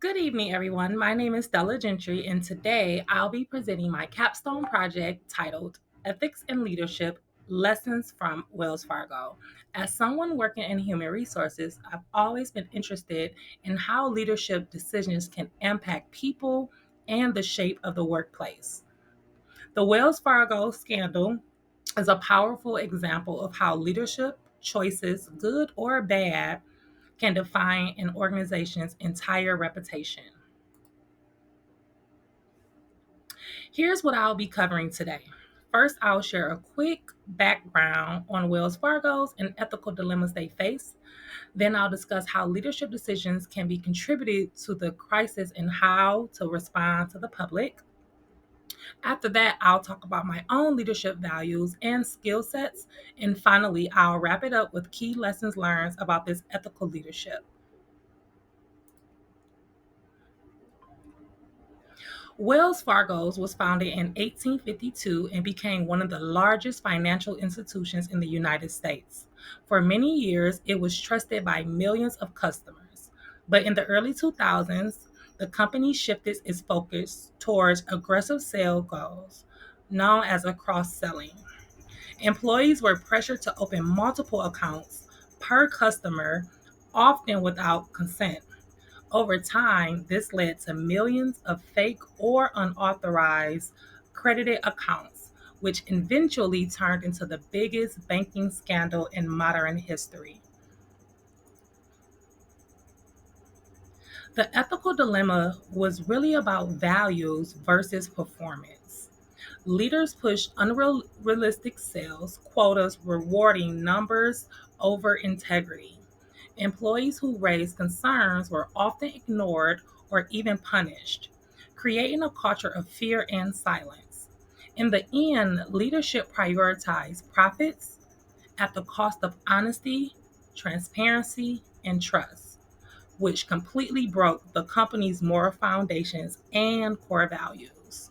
Good evening, everyone. My name is Stella Gentry, and today I'll be presenting my capstone project titled Ethics and Leadership Lessons from Wells Fargo. As someone working in human resources, I've always been interested in how leadership decisions can impact people and the shape of the workplace. The Wells Fargo scandal is a powerful example of how leadership choices, good or bad, can define an organization's entire reputation. Here's what I'll be covering today. First, I'll share a quick background on Wells Fargo's and ethical dilemmas they face. Then I'll discuss how leadership decisions can be contributed to the crisis and how to respond to the public. After that, I'll talk about my own leadership values and skill sets. And finally, I'll wrap it up with key lessons learned about this ethical leadership. Wells Fargo's was founded in 1852 and became one of the largest financial institutions in the United States. For many years, it was trusted by millions of customers. But in the early 2000s, the company shifted its focus towards aggressive sales goals, known as a cross-selling. Employees were pressured to open multiple accounts per customer, often without consent. Over time, this led to millions of fake or unauthorized credited accounts, which eventually turned into the biggest banking scandal in modern history. The ethical dilemma was really about values versus performance. Leaders pushed unrealistic sales quotas, rewarding numbers over integrity. Employees who raised concerns were often ignored or even punished, creating a culture of fear and silence. In the end, leadership prioritized profits at the cost of honesty, transparency, and trust, which completely broke the company's moral foundations and core values.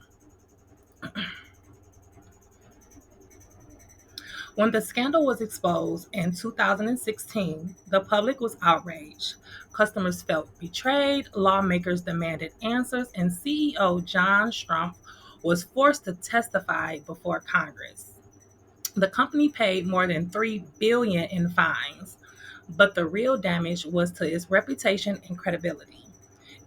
When the scandal was exposed in 2016, the public was outraged. Customers felt betrayed, lawmakers demanded answers, and CEO John Trump was forced to testify before Congress. The company paid more than $3 billion in fines, but the real damage was to its reputation and credibility.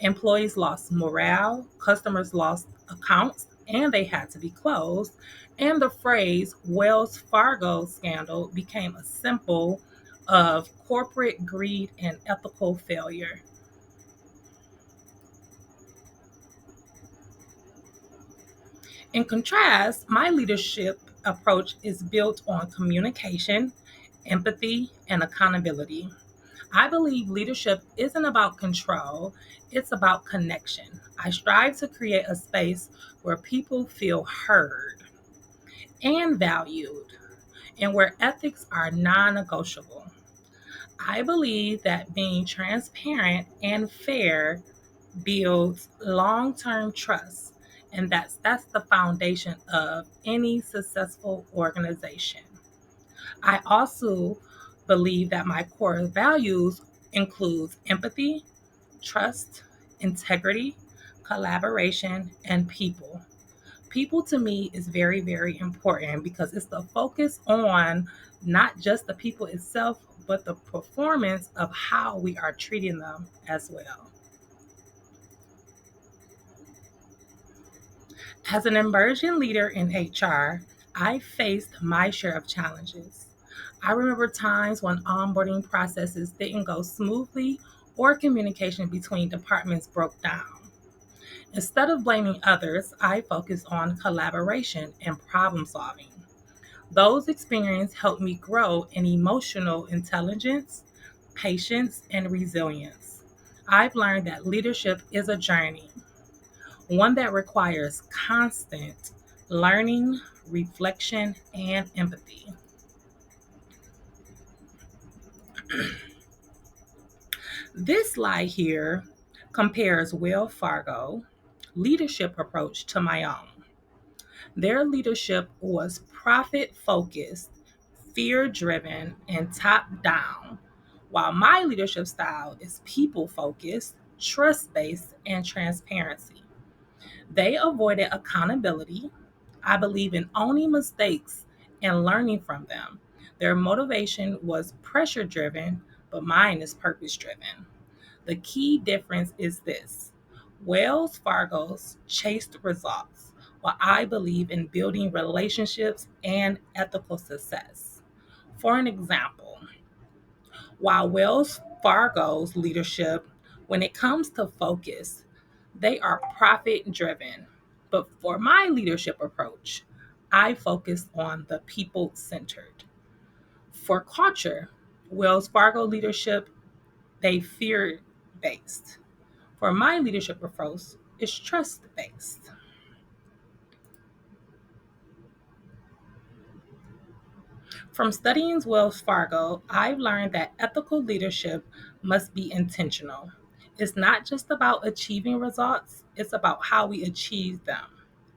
Employees lost morale, customers lost accounts, and they had to be closed. And the phrase Wells Fargo scandal became a symbol of corporate greed and ethical failure. In contrast, my leadership approach is built on communication, empathy, and accountability. I believe leadership isn't about control, it's about connection. I strive to create a space where people feel heard and valued, and where ethics are non negotiable. I believe that being transparent and fair builds long term trust, and that's the foundation of any successful organization. I also believe that my core values includes empathy, trust, integrity, collaboration, and people. People to me is very, very important because it's the focus on not just the people itself, but the performance of how we are treating them as well. As an emerging leader in HR, I faced my share of challenges. I remember times when onboarding processes didn't go smoothly or communication between departments broke down. Instead of blaming others, I focused on collaboration and problem solving. Those experiences helped me grow in emotional intelligence, patience, and resilience. I've learned that leadership is a journey, one that requires constant learning, reflection, and empathy. This slide here compares Wells Fargo leadership approach to my own. Their leadership was profit focused, fear driven, and top down, while my leadership style is people focused, trust based, and transparency. They avoided accountability. I believe in owning mistakes and learning from them. Their motivation was pressure driven, but mine is purpose driven. The key difference is this: Wells Fargo's chased results, while I believe in building relationships and ethical success. For an example, while Wells Fargo's leadership, when it comes to focus, they are profit driven. But for my leadership approach, I focus on the people centered. For culture, Wells Fargo leadership, they fear based. For my leadership approach, it's trust based. From studying Wells Fargo, I've learned that ethical leadership must be intentional. It's not just about achieving results, it's about how we achieve them.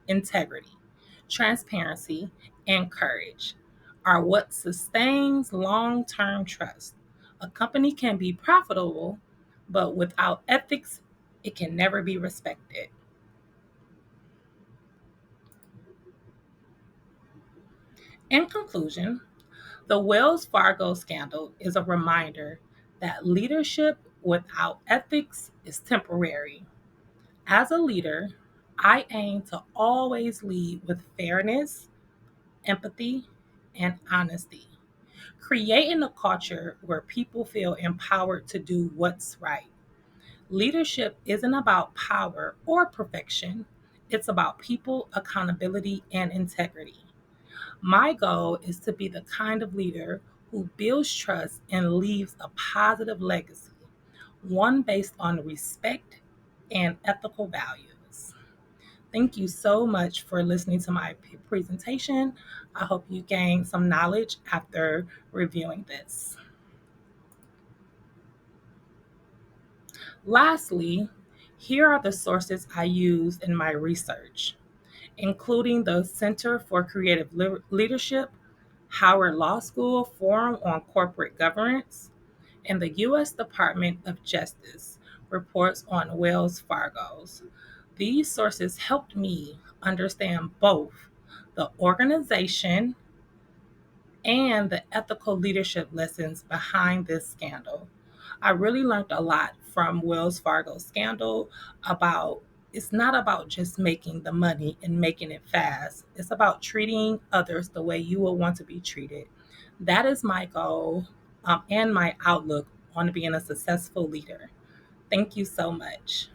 Integrity, transparency, and courage are what sustains long term trust. A company can be profitable, but without ethics, it can never be respected. In conclusion, the Wells Fargo scandal is a reminder that leadership without ethics is temporary. As a leader, I aim to always lead with fairness, empathy, and honesty, creating a culture where people feel empowered to do what's right. Leadership isn't about power or perfection, it's about people, accountability, and integrity. My goal is to be the kind of leader who builds trust and leaves a positive legacy, one based on respect and ethical values. Thank you so much for listening to my presentation. I hope you gained some knowledge after reviewing this. Lastly, here are the sources I used in my research, including the Center for Creative Leadership, Howard Law School Forum on Corporate Governance, and the U.S. Department of Justice reports on Wells Fargo's. These sources helped me understand both the organization and the ethical leadership lessons behind this scandal. I really learned a lot from Wells Fargo scandal about it's not about just making the money and making it fast. It's about treating others the way you will want to be treated. That is my goal and my outlook on being a successful leader. Thank you so much.